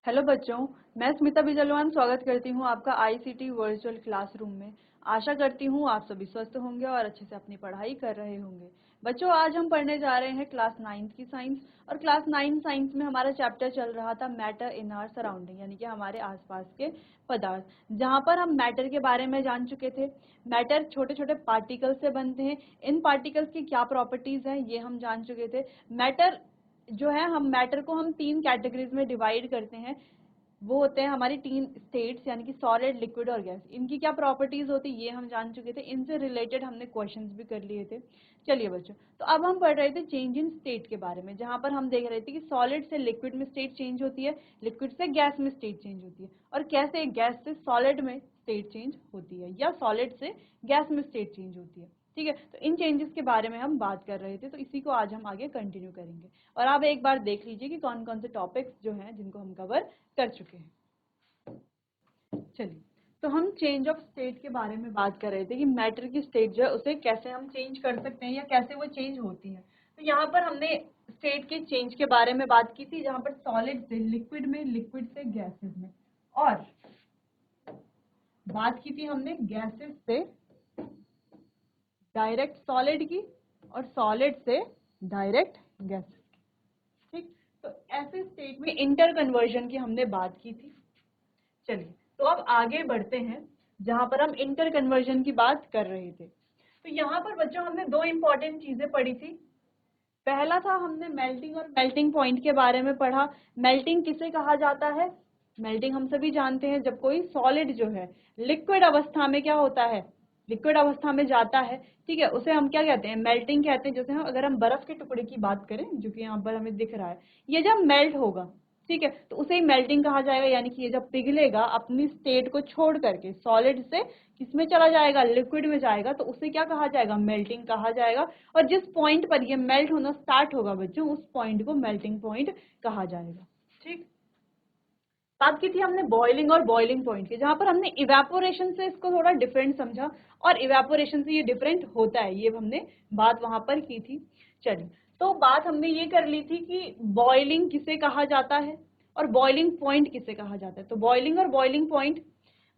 Hello बच्चों, मैं स्मिता बिजलवान स्वागत करती हूँ आपका आईसीटी वर्चुअल क्लासरूम में। आशा करती हूँ आप सभी स्वस्थ होंगे और अच्छे से अपनी पढ़ाई कर रहे होंगे। बच्चों, आज हम पढ़ने जा रहे हैं क्लास 9th की साइंस। और क्लास 9 साइंस में हमारा चैप्टर चल रहा था मैटर इन आवर सराउंडिंग, यानी कि हमारे आसपास के पदार्थ, जहाँ पर हम मैटर के बारे में जान चुके थे। मैटर छोटे छोटे पार्टिकल से बनते हैं। इन पार्टिकल्स की क्या प्रॉपर्टीज हैं ये हम जान चुके थे। मैटर जो है, हम मैटर को हम 3 कैटेगरीज में डिवाइड करते हैं। वो होते हैं हमारी 3 स्टेट्स, यानी कि सॉलिड, लिक्विड और गैस। इनकी क्या प्रॉपर्टीज होती है ये हम जान चुके थे। इनसे रिलेटेड हमने क्वेश्चंस भी कर लिए थे। चलिए बच्चों, तो अब हम पढ़ रहे थे चेंज इन स्टेट के बारे में, जहां पर हम देख रहे थे कि सॉलिड से लिक्विड में स्टेट चेंज होती है, लिक्विड से गैस में स्टेट चेंज होती है, और कैसे गैस से सॉलिड में स्टेट चेंज होती है या सॉलिड से गैस में स्टेट चेंज होती है। ठीक है, तो इन चेंजेस के बारे में हम बात कर रहे थे, तो इसी को आज हम आगे कंटिन्यू करेंगे। और आप एक बार देख लीजिए कि कौन कौन से टॉपिक्स जो हैं जिनको हम कवर कर चुके हैं। चलिए, तो हम चेंज ऑफ स्टेट के बारे में बात कर रहे थे कि मैटर की स्टेट जो है उसे कैसे हम चेंज कर सकते हैं या कैसे वो चेंज होती है। तो यहाँ पर हमने स्टेट के चेंज के बारे में बात की थी, जहाँ पर सॉलिड से लिक्विड में, लिक्विड से गैसेस में, और बात की थी हमने गैसेस से डायरेक्ट सॉलिड की और सॉलिड से डायरेक्ट गैसेस की। ठीक, तो ऐसे स्टेट में इंटर कन्वर्जन की हमने बात की थी। चलिए, तो अब आगे बढ़ते हैं, जहां पर हम इंटर कन्वर्जन की बात कर रहे थे। तो यहाँ पर बच्चों हमने 2 इंपॉर्टेंट चीजें पढ़ी थी। पहला था हमने मेल्टिंग और मेल्टिंग पॉइंट के बारे में पढ़ा। मेल्टिंग किसे कहा जाता है? मेल्टिंग हम सभी जानते हैं, जब कोई सॉलिड जो है लिक्विड अवस्था में क्या होता है, लिक्विड अवस्था में जाता है। ठीक है, उसे हम क्या कहते हैं? मेल्टिंग कहते हैं। जैसे हम अगर हम बर्फ के टुकड़े की बात करें, जो कि यहाँ पर हमें दिख रहा है, ये जब मेल्ट होगा, ठीक है, तो उसे ही मेल्टिंग कहा जाएगा। यानी कि ये जब पिघलेगा, अपनी स्टेट को छोड़ करके सॉलिड से किसमें चला जाएगा? लिक्विड में जाएगा, तो उसे क्या कहा जाएगा? मेल्टिंग कहा जाएगा। और जिस पॉइंट पर ये मेल्ट होना स्टार्ट होगा बच्चों, उस पॉइंट को मेल्टिंग पॉइंट कहा जाएगा। ठीक, बात की थी हमने बॉइलिंग और बॉइलिंग पॉइंट की, जहां पर हमने इवेपोरेशन से इसको थोड़ा डिफरेंट समझा, और इवेपोरेशन से ये डिफरेंट होता है, ये हमने बात वहां पर की थी। चलिए, तो बात हमने ये कर ली थी कि बॉइलिंग किसे कहा जाता है और बॉइलिंग पॉइंट किसे कहा जाता है। तो बॉइलिंग और बॉइलिंग पॉइंट,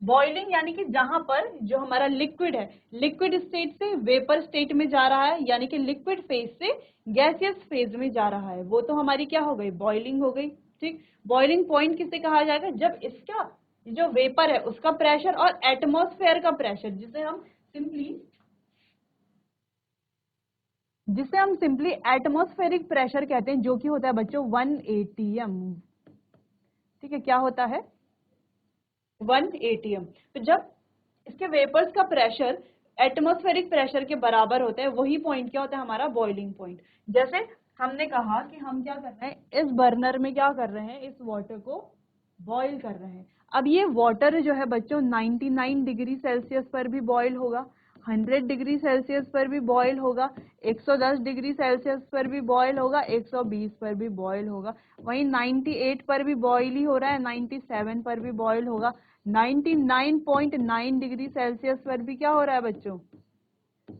बॉइलिंग यानी कि जहां पर जो हमारा लिक्विड है, लिक्विड स्टेट से वेपर स्टेट में जा रहा है, यानी कि लिक्विड फेज से गैसियस फेज में जा रहा है, वो तो हमारी क्या हो गई? बॉइलिंग हो गई। ठीक, बॉइलिंग पॉइंट किसे कहा जाएगा? जब इसका जो वेपर है उसका प्रेशर और एटमॉस्फेयर का प्रेशर, जिसे हम सिंपली एटमॉस्फेरिक प्रेशर कहते हैं, जो कि होता है बच्चों 1 atm। ठीक है, क्या होता है? 1 atm। तो जब इसके वेपर्स का प्रेशर एटमॉस्फेरिक प्रेशर के बराबर होता है, वही पॉइंट क्या होता है? हमारा बॉइलिंग पॉइंट। जैसे हमने कहा कि हम क्या कर रहे हैं, इस बर्नर में क्या कर रहे हैं, इस वाटर को बॉईल कर रहे हैं। अब ये वाटर जो है बच्चों 99 डिग्री सेल्सियस पर भी बॉईल होगा, 100 डिग्री सेल्सियस पर भी बॉईल होगा, 110 डिग्री सेल्सियस पर भी बॉईल होगा, 120 पर भी बॉईल होगा, वहीं 98 पर भी बॉईल ही हो रहा है, 97 पर भी बॉईल होगा, 99.9 डिग्री सेल्सियस पर भी क्या हो रहा है बच्चों?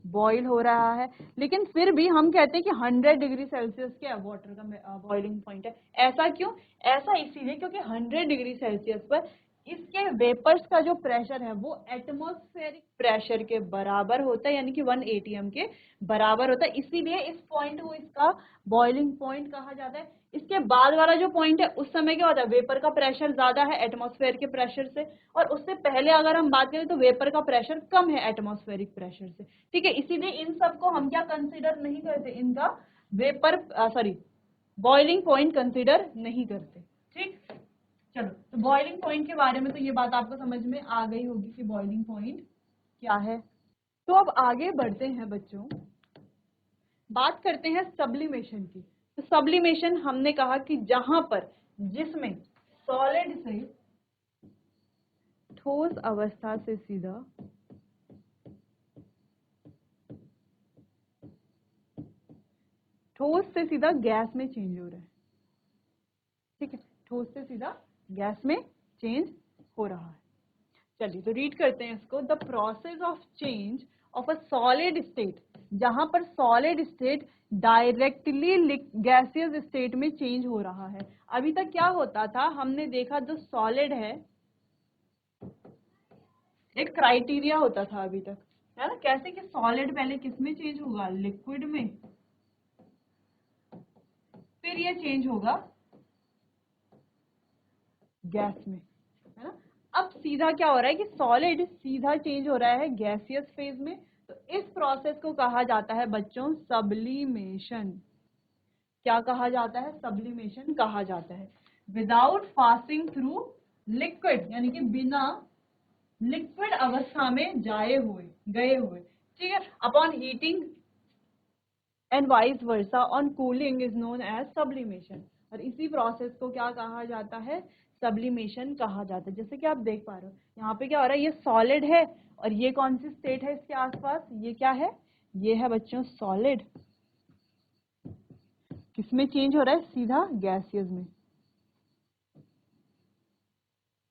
बॉईल हो रहा है। लेकिन फिर भी हम कहते हैं कि 100 डिग्री सेल्सियस क्या वाटर का बॉइलिंग पॉइंट है। ऐसा क्यों? ऐसा इसीलिए क्योंकि 100 डिग्री सेल्सियस पर इसके वेपर्स का जो प्रेशर है वो एटमॉस्फेरिक प्रेशर के बराबर होता है, यानी कि 1 atm के बराबर होता है। इसीलिए इस पॉइंट को इसका बॉइलिंग पॉइंट कहा जाता है। इसके बाद वाला जो पॉइंट है, उस समय क्या होता है? वेपर का प्रेशर ज्यादा है एटमॉस्फेयर के प्रेशर से, और उससे पहले अगर हम बात करें तो वेपर का प्रेशर कम है एटमॉस्फेरिक प्रेशर से। ठीक है, इसीलिए इन सबको हम क्या कंसीडर नहीं करते? इनका वेपर बॉइलिंग पॉइंट कंसीडर नहीं करते। ठीक, चलो, तो बॉइलिंग पॉइंट के बारे में तो ये बात आपको समझ में आ गई होगी कि बॉइलिंग पॉइंट क्या है। तो अब आगे बढ़ते हैं बच्चों, बात करते हैं सब्लिमेशन की। तो सब्लिमेशन हमने कहा कि जहां पर, जिसमें सॉलिड से ठोस अवस्था से सीधा गैस में चेंज हो रहा है। ठीक है, ठोस से सीधा गैस में चेंज हो रहा है। चलिए, तो रीड करते हैं इसको। The process of change of a solid state, जहां पर solid state directly gaseous state में चेंज हो रहा है। अभी तक क्या होता था, हमने देखा जो सॉलिड है एक क्राइटेरिया होता था अभी तक, है ना, कैसे कि सॉलिड पहले किस में चेंज होगा, लिक्विड में, फिर ये चेंज होगा गैस में, है ना। अब सीधा क्या हो रहा है कि सॉलिड सीधा चेंज हो रहा है गैसियस फेज में, तो इस प्रोसेस को कहा जाता है बच्चों सब्लिमेशन। क्या कहा जाता है, सब्लिमेशन कहा जाता है। विदाउट पासिंग थ्रू लिक्विड, यानी कि बिना लिक्विड अवस्था में गए हुए, ठीक है। Upon heating and vice versa on cooling is known as sublimation. और इसी प्रोसेस को क्या कहा जाता है, सब्लिमेशन कहा जाता है। जैसे कि आप देख पा रहे हो यहाँ पे क्या हो रहा है, ये सॉलिड है और ये कौन सी स्टेट है इसके आसपास, ये क्या है, ये है बच्चों सॉलिड। किसमें चेंज हो रहा है, सीधा गैसियस में,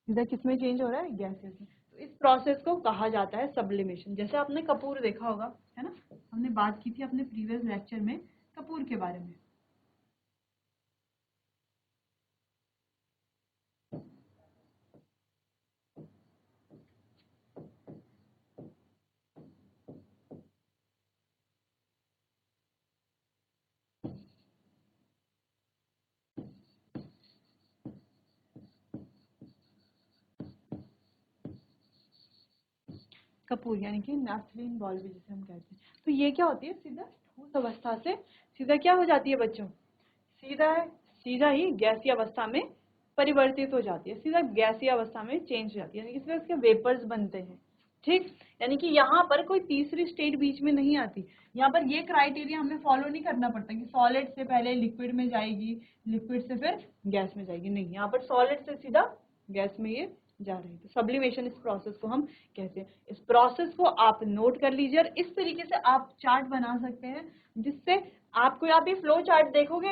सीधा किसमें चेंज हो रहा है, गैसियस में। तो इस प्रोसेस को कहा जाता है सब्लिमेशन। जैसे आपने कपूर देखा होगा, है ना, हमने बात की थी अपने प्रीवियस लेक्चर में कपूर के बारे में। कपूर यानी कि नैफ्थलीन बॉल भी जिसे हम कहते हैं। तो ये क्या होती है, सीधा ठोस अवस्था से सीधा क्या हो जाती है बच्चों, सीधा ही गैसीय अवस्था में परिवर्तित हो जाती है, सीधा गैसीय अवस्था में चेंज हो जाती है, यानी कि उसके वेपर्स बनते हैं, ठीक। यानी कि यहाँ पर कोई तीसरी स्टेट बीच में नहीं आती। यहाँ पर ये क्राइटेरिया हमें फॉलो नहीं करना पड़ता कि सॉलिड से पहले लिक्विड में जाएगी, लिक्विड से फिर गैस में जाएगी, नहीं, यहाँ पर सॉलिड से सीधा गैस में ये जा रही है। तो सब्लिमेशन इस प्रोसेस को हम कहते हैं। इस प्रोसेस को आप नोट कर लीजिए और इस तरीके से आप चार्ट बना सकते हैं, जिससे आपको आप ये फ्लो चार्ट देखोगे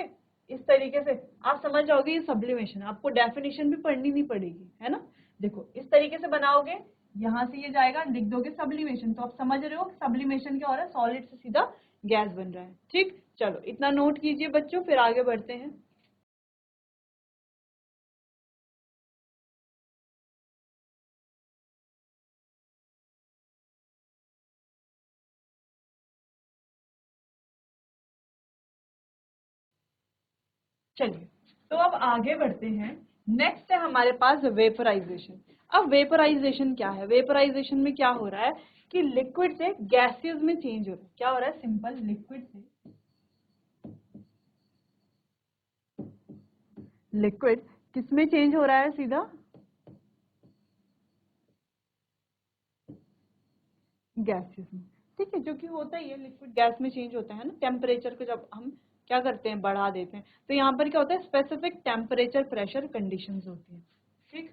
इस तरीके से आप समझ जाओगे ये सब्लिमेशन। आपको डेफिनेशन भी पढ़नी नहीं पड़ेगी, है ना। देखो इस तरीके से बनाओगे, यहाँ से ये जाएगा, लिख दोगे सब्लिमेशन, तो आप समझ रहे हो सब्लिमेशन क्या हो रहा है, सॉलिड से सीधा गैस बन रहा है, ठीक। चलो इतना नोट कीजिए बच्चों, फिर आगे बढ़ते हैं। चलिए तो अब आगे बढ़ते हैं। नेक्स्ट है हमारे पास वेपराइजेशन। अब वेपराइजेशन क्या है, वेपराइजेशन में क्या हो रहा है कि लिक्विड से गैसियस में चेंज हो रहा है। क्या हो रहा है, सिंपल, लिक्विड से लिक्विड किस में चेंज हो रहा है, सीधा गैसियस में, ठीक है। जो कि होता ही है, लिक्विड गैस में चेंज होता है ना, टेम्परेचर को जब हम क्या करते हैं, बढ़ा देते हैं। तो यहाँ पर क्या होता है, स्पेसिफिक टेम्परेचर प्रेशर कंडीशंस होती है, ठीक।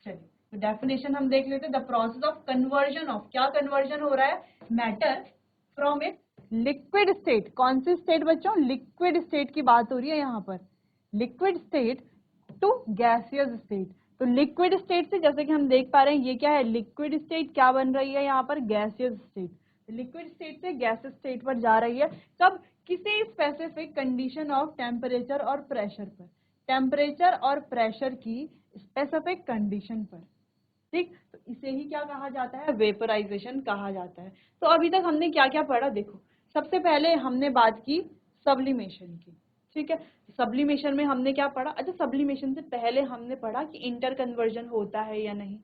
चलिए तो डेफिनेशन हम देख लेते हैं। The process of conversion of, क्या कन्वर्जन हो रहा है, matter from a liquid state. कौन सी स्टेट बच्चों, लिक्विड स्टेट की बात हो रही है यहाँ पर, liquid state to gaseous state. तो लिक्विड स्टेट से, जैसे कि हम देख पा रहे हैं, ये क्या है, लिक्विड स्टेट क्या बन रही है यहाँ पर, गैसियस स्टेट। लिक्विड स्टेट से गैस स्टेट पर जा रही है, कब, किसी स्पेसिफिक कंडीशन ऑफ टेम्परेचर और प्रेशर पर, टेम्परेचर और प्रेशर की स्पेसिफिक कंडीशन पर, ठीक। तो इसे ही क्या कहा जाता है, वेपराइजेशन कहा जाता है। तो अभी तक हमने क्या क्या पढ़ा, देखो सबसे पहले हमने बात की सब्लिमेशन की, ठीक है। सब्लिमेशन में हमने क्या पढ़ा, अच्छा सब्लिमेशन से पहले हमने पढ़ा कि इंटर कन्वर्जन होता है या नहीं,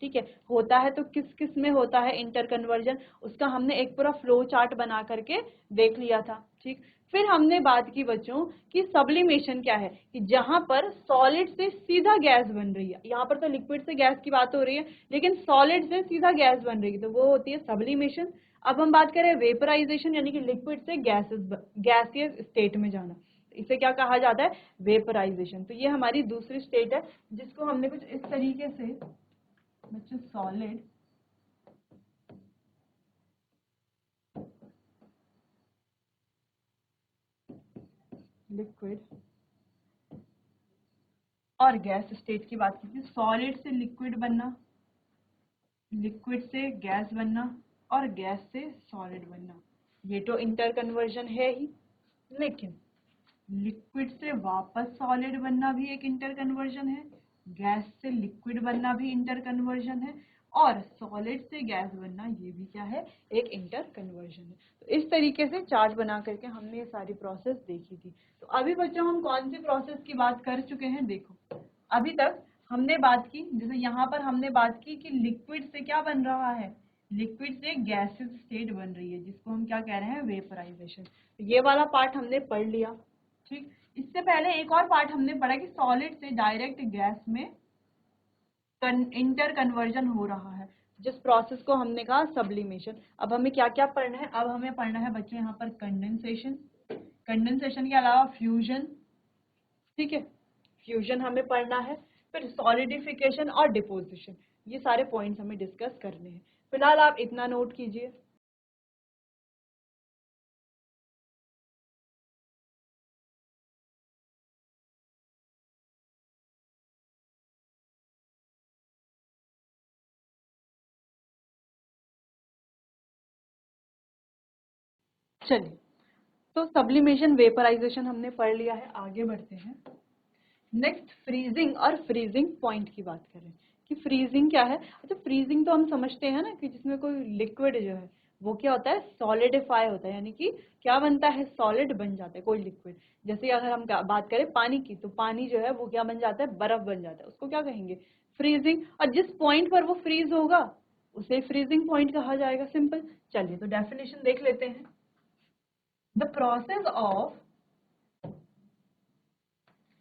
ठीक है। होता है तो किस किस में होता है इंटर कन्वर्जन, उसका हमने एक पूरा फ्लो चार्ट बना करके देख लिया था, ठीक। फिर हमने बात की बच्चों कि सब्लिमेशन क्या है, कि जहां पर सॉलिड से सीधा गैस बन रही है, यहाँ पर तो लिक्विड से गैस की बात हो रही है, लेकिन सॉलिड से सीधा गैस बन रही है, तो वो होती है सब्लिमेशन। अब हम बात करें वेपराइजेशन, यानी कि लिक्विड से गैसियस स्टेट में जाना, इसे क्या कहा जाता है, वेपराइजेशन। तो ये हमारी दूसरी स्टेट है, जिसको हमने कुछ इस तरीके से बच्चों सॉलिड, लिक्विड और गैस स्टेट की बात की थी। सॉलिड से लिक्विड बनना, लिक्विड से गैस बनना, और गैस से सॉलिड बनना, ये तो इंटर कन्वर्जन है ही, लेकिन लिक्विड से वापस सॉलिड बनना भी एक इंटर कन्वर्जन है, गैस से लिक्विड बनना भी इंटर कन्वर्जन है, और सॉलिड से गैस बनना ये भी क्या है, एक इंटर कन्वर्जन है। तो इस तरीके से चार्ट बना करके हमने ये सारी प्रोसेस देखी थी। तो अभी बच्चों हम कौन सी प्रोसेस की बात कर चुके हैं, देखो अभी तक हमने बात की, जैसे यहाँ पर हमने बात की कि लिक्विड से क्या बन रहा है, लिक्विड से गैसेस स्टेट बन रही है, जिसको हम क्या कह रहे हैं, वेपराइजेशन। तो ये वाला पार्ट हमने पढ़ लिया। ठीक, इससे पहले एक और पार्ट हमने पढ़ा कि सॉलिड से डायरेक्ट गैस में इंटर कन्वर्जन हो रहा है, जिस प्रोसेस को हमने कहा सब्लिमेशन। अब हमें क्या क्या पढ़ना है, अब हमें पढ़ना है बच्चों यहाँ पर कंडेंसेशन, कंडेंसेशन के अलावा फ्यूजन, ठीक है, फ्यूजन हमें पढ़ना है, फिर सॉलिडिफिकेशन और डिपोजिशन, ये सारे पॉइंट्स हमें डिस्कस करने हैं। फिलहाल आप इतना नोट कीजिए। चलिए, तो सब्लिमेशन वेपराइजेशन हमने पढ़ लिया है, आगे बढ़ते हैं। नेक्स्ट फ्रीजिंग और फ्रीजिंग पॉइंट की बात करें कि फ्रीजिंग क्या है। अच्छा, फ्रीजिंग तो हम समझते हैं ना कि जिसमें कोई लिक्विड जो है वो क्या होता है, सॉलिडिफाई होता है, यानी कि क्या बनता है, सॉलिड बन जाता है कोई लिक्विड। जैसे अगर हम बात करें पानी की, तो पानी जो है वो क्या बन जाता है, बर्फ बन जाता है, उसको क्या कहेंगे, फ्रीजिंग। और जिस पॉइंट पर वो फ्रीज होगा उसे फ्रीजिंग पॉइंट कहा जाएगा, सिंपल। चलिए तो डेफिनेशन देख लेते हैं। द प्रोसेस ऑफ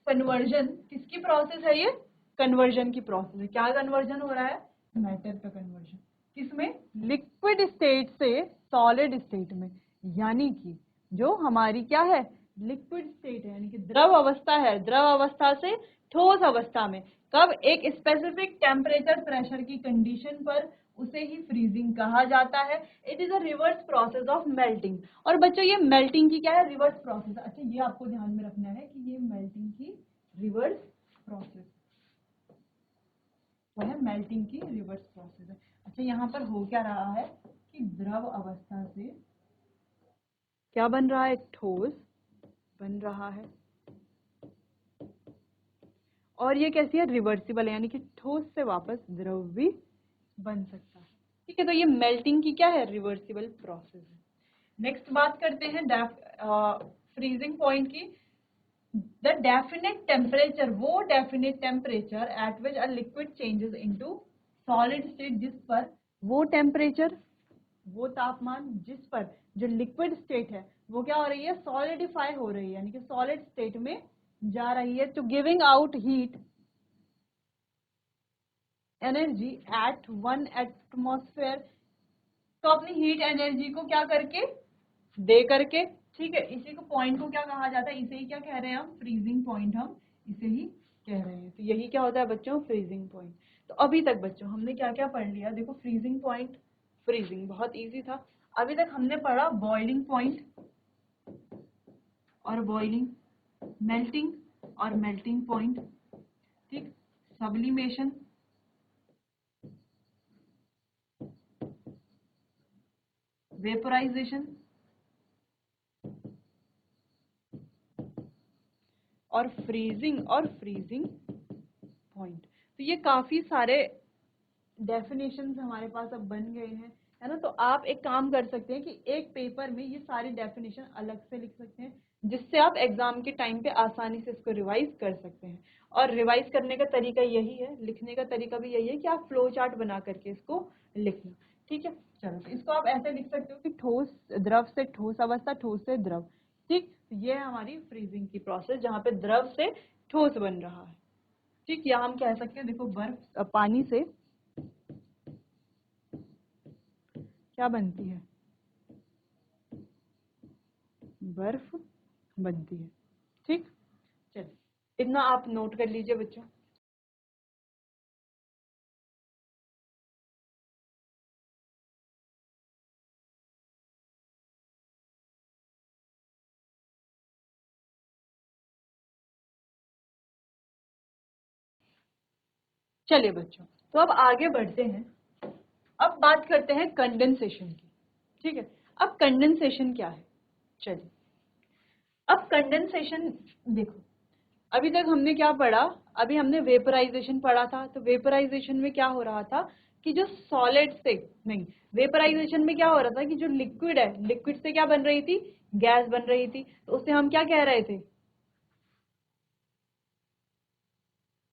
कन्वर्जन, किसकी प्रोसेस है ये, कन्वर्जन की प्रोसेस है। क्या कन्वर्जन हो रहा है, मैटर का कन्वर्जन, किसमें, लिक्विड स्टेट से सॉलिड स्टेट में, यानी कि जो हमारी क्या है, लिक्विड स्टेट है, यानी कि द्रव अवस्था है, द्रव अवस्था से ठोस अवस्था में, कब, एक स्पेसिफिक टेम्परेचर प्रेशर की कंडीशन पर, उसे ही फ्रीजिंग कहा जाता है। It is a reverse process of melting. और बच्चों ये मेल्टिंग की क्या है, रिवर्स प्रोसेस। अच्छा, ये आपको ध्यान में रखना है कि ये मेल्टिंग की रिवर्स प्रोसेस वो है, मेल्टिंग की रिवर्स प्रोसेस है। अच्छा, यहाँ पर हो क्या रहा है कि द्रव अवस्था से क्या बन रहा है, ठोस बन रहा है, और ये कैसी है, रिवर्सिबल है, यानी कि ठोस से वापस द्रव भी बन सकता है। ठीक है, तो ये मेल्टिंग की क्या है, रिवर्सिबल प्रोसेस है। नेक्स्ट बात करते हैं फ्रीजिंग पॉइंट की। द डेफिनेट टेम्परेचर, वो definite temperature at which a liquid changes into solid state, जिस पर, वो टेम्परेचर, वो तापमान जिस पर जो लिक्विड स्टेट है वो क्या हो रही है, सॉलिडिफाई हो रही है, यानी कि सॉलिड स्टेट में जा रही है, to giving out heat energy at 1 atmosphere. तो अपनी हीट एनर्जी को क्या करके, दे करके, ठीक है, इसी को पॉइंट को क्या कहा जाता है, इसे ही क्या कह रहे हैं हम, फ्रीजिंग पॉइंट, हम इसे ही कह रहे हैं। तो यही क्या होता है बच्चों, फ्रीजिंग पॉइंट। तो अभी तक बच्चों हमने क्या क्या पढ़ लिया, देखो फ्रीजिंग पॉइंट, फ्रीजिंग बहुत इजी था। अभी तक हमने पढ़ा बॉइलिंग पॉइंट और बॉइलिंग, मेल्टिंग और मेल्टिंग पॉइंट, ठीक, सब्लिमेशन, वेपोराइजेशन और फ्रीजिंग पॉइंट। तो ये काफी सारे डेफिनेशंस हमारे पास अब बन गए हैं, है ना। तो आप एक काम कर सकते हैं कि एक पेपर में ये सारी डेफिनेशन अलग से लिख सकते हैं, जिससे आप एग्जाम के टाइम पे आसानी से इसको रिवाइज कर सकते हैं। और रिवाइज करने का तरीका यही है, लिखने का तरीका भी यही है कि आप फ्लो चार्ट बना करके इसको लिखना, ठीक है। चलो, तो इसको आप ऐसे लिख सकते हो कि ठोस, द्रव से ठोस अवस्था, ठोस से द्रव, ठीक। ये है हमारी फ्रीजिंग की प्रोसेस, जहाँ पे द्रव से ठोस बन रहा है, ठीक। या हम कह सकते हैं, देखो बर्फ, पानी से क्या बनती है, बर्फ बनती है, ठीक। चलिए, इतना आप नोट कर लीजिए बच्चों। चलिए बच्चों, तो अब आगे बढ़ते हैं अब बात करते हैं कंडेंसेशन की, ठीक है। अब कंडेंसेशन क्या है, चलिए अब कंडेंसेशन देखो, अभी तक हमने क्या पढ़ा, अभी हमने वेपराइजेशन पढ़ा था। तो वेपराइजेशन में क्या हो रहा था कि जो सॉलिड से नहीं, वेपराइजेशन में क्या हो रहा था कि जो लिक्विड है, लिक्विड से क्या बन रही थी, गैस बन रही थी। तो उससे हम क्या कह रहे थे,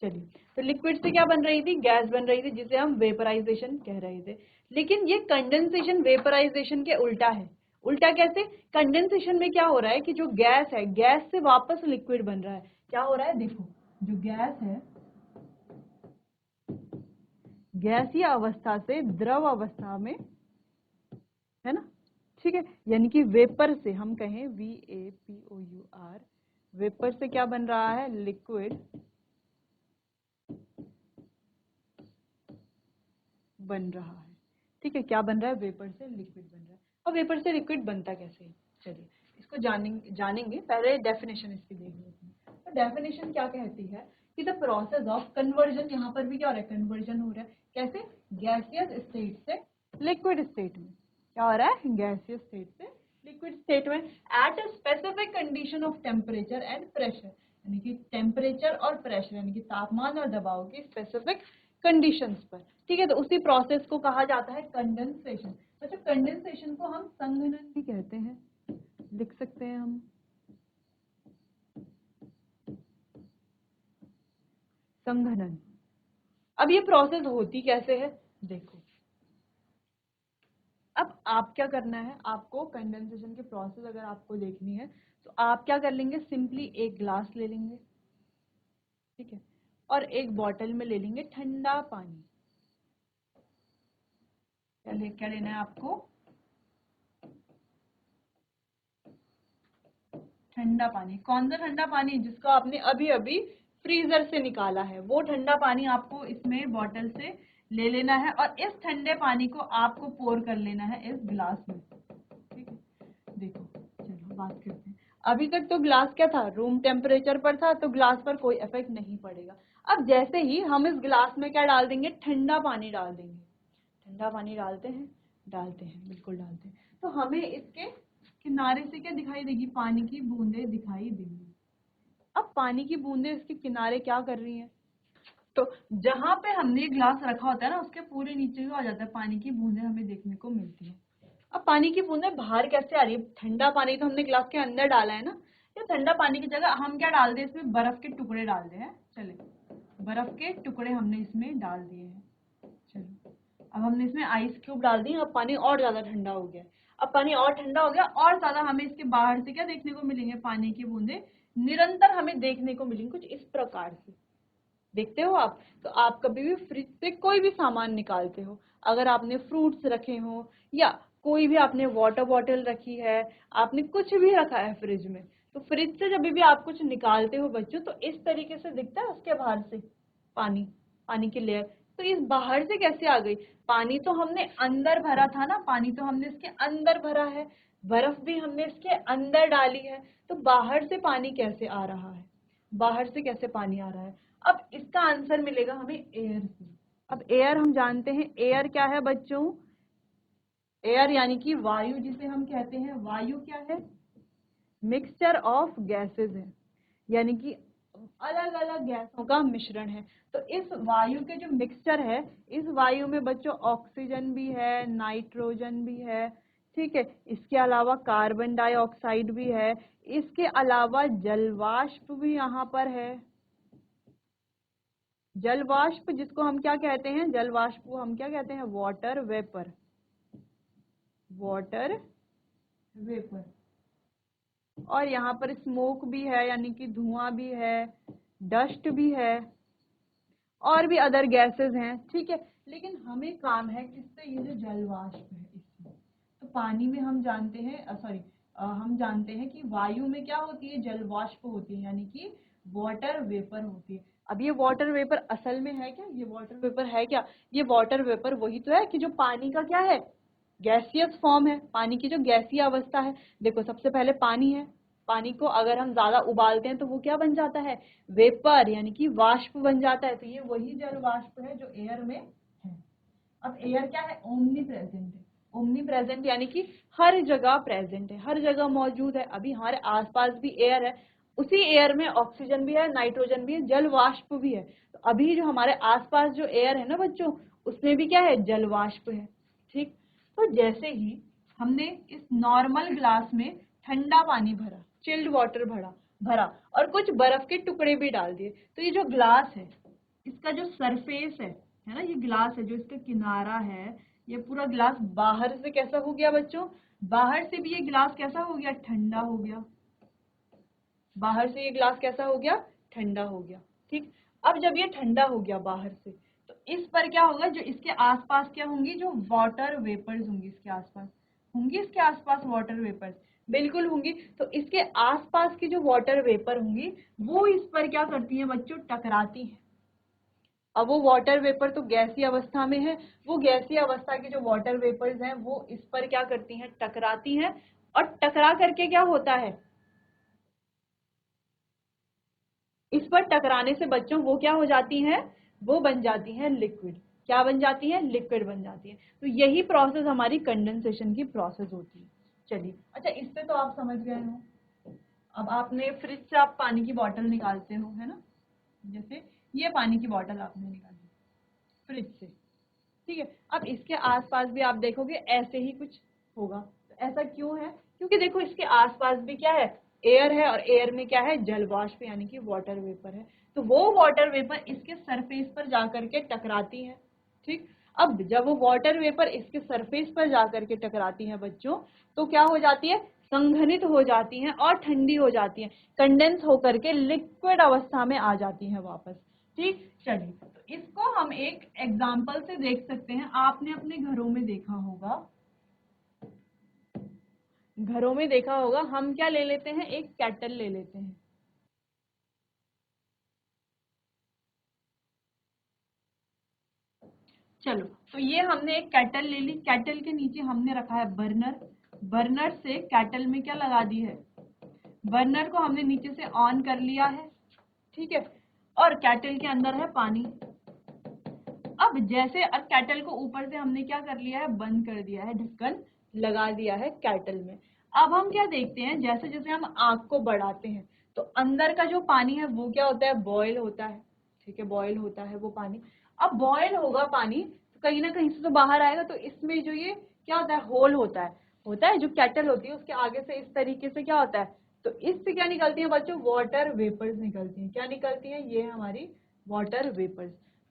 चलिए, तो लिक्विड से क्या बन रही थी, गैस बन रही थी, जिसे हम वेपराइजेशन कह रहे थे। लेकिन ये कंडेंसेशन वेपराइजेशन के उल्टा है। उल्टा कैसे, कंडेंसेशन में क्या हो रहा है कि जो गैस है, गैस से वापस लिक्विड बन रहा है। क्या हो रहा है, देखो जो गैस है, गैसीय अवस्था से द्रव अवस्था में, है ना, ठीक है। यानी कि वेपर से हम कहें VAPOUR, वेपर से क्या बन रहा है, लिक्विड बन रहा है, ठीक है। क्या बन रहा है, वेपर से लिक्विड बन रहा है। और वेपर से लिक्विड बनता कैसे है, चलिए इसको जानेंगे। पहले डेफिनेशन इसकी देख लेते हैं। तो डेफिनेशन क्या कहती है कि द प्रोसेस ऑफ कन्वर्जन, यहाँ पर भी क्या हो रहा है, कन्वर्जन हो रहा है। कैसे, गैसियस स्टेट से लिक्विड स्टेट में। क्या हो रहा है, गैसियस स्टेट से लिक्विड स्टेट में, at a specific condition of temperature and pressure, यानी कि टेम्परेचर और प्रेशर यानी कि तापमान और दबाव के स्पेसिफिक कंडीशंस पर, ठीक है। तो उसी प्रोसेस को कहा जाता है कंडेंसेशन। अच्छा, कंडेंसेशन को हम संघनन भी कहते हैं, लिख सकते हैं हम संघनन। अब ये प्रोसेस होती कैसे है, देखो अब आप क्या करना है, आपको कंडेंसेशन की प्रोसेस अगर आपको देखनी है तो आप क्या कर लेंगे, सिंपली एक ग्लास ले लेंगे, ठीक है, और एक बॉटल में ले लेंगे ठंडा पानी। क्या लेना है आपको, ठंडा पानी। कौन सा ठंडा पानी, जिसको आपने अभी अभी फ्रीजर से निकाला है, वो ठंडा पानी आपको इसमें बॉटल से ले लेना है। और इस ठंडे पानी को आपको पोर कर लेना है इस गिलास में, ठीक है। देखो चलो बात करते हैं। अभी तक तो ग्लास क्या था, रूम टेम्परेचर पर था, तो ग्लास पर कोई इफेक्ट नहीं पड़ेगा। अब जैसे ही हम इस गिलास में क्या डाल देंगे, ठंडा पानी डाल देंगे। ठंडा पानी डालते हैं बिल्कुल डालते हैं, तो हमें इसके किनारे से क्या दिखाई देगी, पानी की बूंदें दिखाई देंगी। अब पानी की बूंदें इसके किनारे क्या कर रही हैं, तो जहां पे हमने ग्लास रखा होता है ना, उसके पूरे नीचे ही आ जाता है, पानी की बूंदें हमें देखने को मिलती है। अब पानी की बूंदें बाहर कैसे आ रही है, ठंडा पानी तो हमने ग्लास के अंदर डाला है ना, या ठंडा पानी की जगह हम क्या डाल दे, इसमें बर्फ के टुकड़े डाल दे हैं। चले, बर्फ के टुकड़े हमने इसमें डाल दिए हैं। चलो, अब हमने इसमें आइस क्यूब डाल दिए, अब पानी और ज्यादा ठंडा हो गया। अब पानी और ठंडा हो गया, और ज्यादा हमें इसके बाहर से क्या देखने को मिलेंगे, पानी की बूंदे निरंतर हमें देखने को मिलेंगी, कुछ इस प्रकार से। देखते हो आप, तो आप कभी भी फ्रिज से कोई भी सामान निकालते हो, अगर आपने फ्रूट्स रखे हो या कोई भी आपने वाटर बॉटल रखी है, आपने कुछ भी रखा है फ्रिज में, तो फ्रिज से जब भी आप कुछ निकालते हो बच्चों, तो इस तरीके से दिखता है उसके बाहर से पानी, पानी की लेयर। तो इस बाहर से कैसे आ गई, पानी तो हमने अंदर भरा था ना, पानी तो हमने इसके अंदर भरा है, बर्फ भी हमने इसके अंदर डाली है, तो बाहर से पानी कैसे आ रहा है, बाहर से कैसे पानी आ रहा है। अब इसका आंसर मिलेगा हमें एयर से। अब एयर हम जानते हैं, एयर क्या है बच्चों, एयर यानी कि वायु, जिसे हम कहते हैं वायु क्या है, मिक्सचर ऑफ गैसेस है, यानी कि अलग अलग गैसों का मिश्रण है। तो इस वायु के जो मिक्सचर है, इस वायु में बच्चों ऑक्सीजन भी है, नाइट्रोजन भी है, ठीक है, इसके अलावा कार्बन डाइऑक्साइड भी है, इसके अलावा जलवाष्प भी यहाँ पर है। जलवाष्प जिसको हम क्या कहते हैं, जलवाष्प को हम क्या कहते हैं, वाटर वेपर, वाटर वेपर। और यहाँ पर स्मोक भी है, यानी कि धुआं भी है, डस्ट भी है, और भी अदर गैसेस हैं, ठीक है। लेकिन हमें काम है किससे, ये जो जलवाष्प है इससे। तो पानी में हम जानते हैं, हम जानते हैं कि वायु में क्या होती है, जलवाष्प होती है, यानी कि वाटर वेपर होती है। अब ये वाटर वेपर असल में है क्या, ये वाटर वेपर है क्या, ये वाटर वेपर वही तो है कि जो पानी का क्या है, गैसियस फॉर्म है, पानी की जो गैसीय अवस्था है। देखो सबसे पहले पानी है, पानी को अगर हम ज्यादा उबालते हैं तो वो क्या बन जाता है, वेपर, यानी कि वाष्प बन जाता है। तो ये वही जल वाष्प है जो एयर में है। अब एयर क्या है, ओमनी प्रेजेंट है। ओमनी प्रेजेंट यानी कि हर जगह प्रेजेंट है, हर जगह मौजूद है। अभी हमारे आसपास भी एयर है, उसी एयर में ऑक्सीजन भी है, नाइट्रोजन भी है, जल वाष्प भी है। तो अभी जो हमारे आसपास जो एयर है ना बच्चों, उसमें भी क्या है, जल वाष्प है। ठीक, तो जैसे ही हमने इस नॉर्मल ग्लास में ठंडा पानी भरा, चिल्ड वाटर भरा भरा और कुछ बर्फ के टुकड़े भी डाल दिए, तो ये जो ग्लास है, इसका जो सरफेस है ना, ये ग्लास है, जो इसका किनारा है, ये पूरा ग्लास बाहर से कैसा हो गया बच्चों, बाहर से भी ये ग्लास कैसा हो गया, ठंडा हो गया। बाहर से ये ग्लास कैसा हो गया, ठंडा हो गया। ठीक, अब जब ये ठंडा हो गया बाहर से, तो इस पर क्या होगा, जो इसके आसपास क्या होंगी, जो वाटर वेपर्स होंगी, इसके आसपास होंगी, इसके आसपास वाटर वेपर्स बिल्कुल होंगी। तो इसके आसपास की जो वाटर वेपर होंगी, वो इस पर क्या करती हैं बच्चों, टकराती हैं। अब वो वाटर वेपर तो गैसीय अवस्था में है, वो गैसीय अवस्था की जो वाटर वेपर्स हैं वो इस पर क्या करती हैं, टकराती हैं। और टकरा करके क्या होता है, इस पर टकराने से बच्चों वो क्या हो जाती हैं, वो बन जाती हैं लिक्विड। क्या बन जाती है, लिक्विड बन जाती है। तो यही प्रोसेस हमारी कंडेंसेशन की प्रोसेस होती है। चलिए, अच्छा इससे तो आप समझ गए हो। अब आपने फ्रिज से आप पानी की बोतल निकालते हो, है ना, जैसे ये पानी की बोतल आपने निकाली फ्रिज से, ठीक है। अब इसके आसपास भी आप देखोगे ऐसे ही कुछ होगा। तो ऐसा क्यों है, क्योंकि देखो इसके आसपास भी क्या है, एयर है, और एयर में क्या है, जल वाष्प यानी कि वाटर वेपर है। तो वो वाटर वेपर इसके सरफेस पर जाकर के टकराती है। ठीक, अब जब वो वाटर वेपर इसके सरफेस पर जाकर के टकराती है बच्चों, तो क्या हो जाती है, संघनित हो जाती हैं और ठंडी हो जाती हैं, कंडेंस होकर के लिक्विड अवस्था में आ जाती हैं वापस। ठीक, चलिए, तो इसको हम एक एग्जाम्पल से देख सकते हैं। आपने अपने घरों में देखा होगा, घरों में देखा होगा, हम क्या ले लेते हैं, एक केटल ले लेते हैं। चलो, तो ये हमने एक केटल ले ली, केटल के नीचे हमने रखा है बर्नर। बर्नर से केटल में क्या लगा दी है, बर्नर को हमने नीचे से ऑन कर लिया है, ठीक है। और केटल के अंदर है पानी। अब जैसे अब केटल को ऊपर से हमने क्या कर लिया है, बंद कर दिया है, ढक्कन लगा दिया है केटल में। अब हम क्या देखते हैं, जैसे जैसे हम आग को बढ़ाते हैं, तो अंदर का जो पानी है वो क्या होता है, बॉयल होता है। ठीक है, बॉयल होता है वो पानी। अब बॉयल होगा पानी, तो कहीं ना कहीं से तो बाहर आएगा। तो इसमें जो ये क्या होता है, होल होता है जो केटल होती है उसके आगे से इस तरीके से क्या होता है, तो इससे क्या निकलती है बच्चों, वाटर वेपर्स निकलती हैं। क्या निकलती है, ये हमारी वाटर वेपर्स।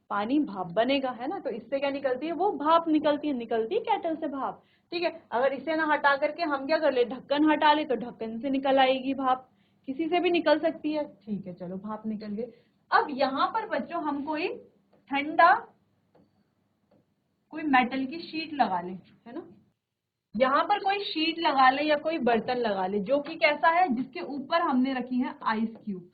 पानी भाप बनेगा, है ना, तो इससे क्या निकलती है, वो भाप निकलती है, निकलती है केटल से भाप। ठीक है, अगर इसे ना हटा करके हम क्या कर ले, ढक्कन हटा ले, तो ढक्कन से निकल आएगी भाप, किसी से भी निकल सकती है। ठीक है, चलो भाप निकल गई। अब यहाँ पर बच्चों हम कोई ठंडा, कोई मेटल की शीट लगा ले, है ना, यहाँ पर कोई शीट लगा ले या कोई बर्तन लगा ले, जो कि कैसा है, जिसके ऊपर हमने रखी है आइस क्यूब।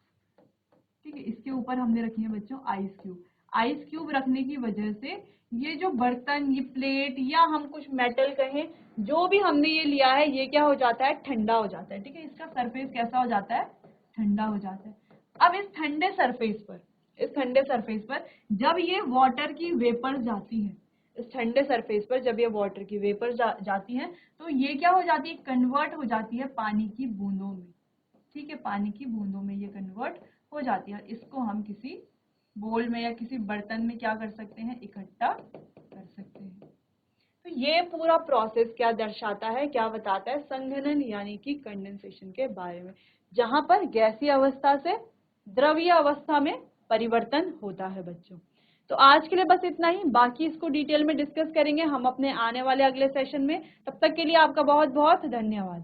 ठीक है, इसके ऊपर हमने रखी है बच्चों आइस क्यूब। आइस क्यूब रखने की वजह से ये जो बर्तन, ये प्लेट या हम कुछ मेटल कहें, जो भी हमने ये लिया है, ये क्या हो जाता है, ठंडा हो जाता है। ठीक है, इसका सरफेस कैसा हो जाता है, ठंडा हो जाता है। अब इस ठंडे सरफेस पर, इस ठंडे सरफेस पर जब ये वाटर की वेपर जाती है, इस ठंडे सरफेस पर जब ये वाटर की वेपर जाती है, तो ये क्या हो जाती है, कन्वर्ट हो जाती है पानी की बूंदों में। ठीक है, पानी की बूंदों में ये कन्वर्ट हो जाती है। इसको हम किसी बोल में या किसी बर्तन में क्या कर सकते हैं, इकट्ठा कर सकते हैं। तो ये पूरा प्रोसेस क्या दर्शाता है, क्या बताता है, संघनन यानी कि कंडेंसेशन के बारे में, जहां पर गैसीय अवस्था से द्रवीय अवस्था में परिवर्तन होता है बच्चों। तो आज के लिए बस इतना ही, बाकी इसको डिटेल में डिस्कस करेंगे हम अपने आने वाले अगले सेशन में। तब तक के लिए आपका बहुत बहुत धन्यवाद।